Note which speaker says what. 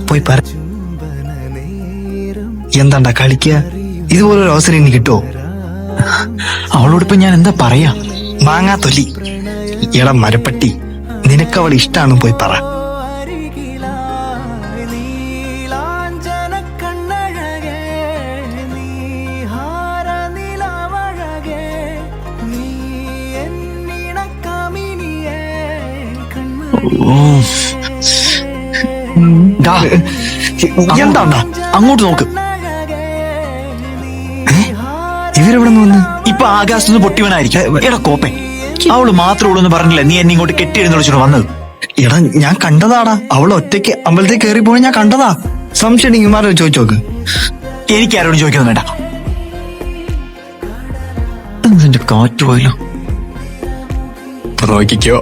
Speaker 1: പോയി പറ. എന്താണ്ടാ കളിക്കുക? ഇതുപോലൊരു അവസരം ഇനി കിട്ടുമോ?
Speaker 2: അവളോടിപ്പോ ഞാൻ എന്താ പറയാ?
Speaker 1: മാങ്ങാത്തൊലി. എടാ മരപ്പട്ടി, നിനക്ക് അവൾ ഇഷ്ടാണെന്ന് പോയി പറ. എന്താണ്ടാ?
Speaker 2: അങ്ങോട്ട് നോക്ക്.
Speaker 1: ഇവരെവിടെ നിന്ന് വന്ന്?
Speaker 2: ഇപ്പൊ ആകാശത്തുനിന്ന് പൊട്ടിവനായിരിക്കും. എടാ കോപ്പെ, അവള് മാത്രമേ ഉള്ളൂ എന്ന് പറഞ്ഞില്ലേ നീ എന്നെ ഇങ്ങോട്ട് കെട്ടിയെഴുന്നള്ളിച്ചോണ്ട് വന്നത്?
Speaker 1: എടാ ഞാൻ കണ്ടതാടാ, അവൾ ഒറ്റയ്ക്ക് അമ്പലത്തിൽ കയറി പോയി ഞാൻ കണ്ടതാ. സംശയം ഇമാരോ ചോദിച്ചോക്ക്.
Speaker 2: എനിക്ക് ആരോടും ചോദിക്കുന്നു വേണ്ട. കാറ്റ് പോയല്ലോ.
Speaker 1: നോക്കിക്കോ.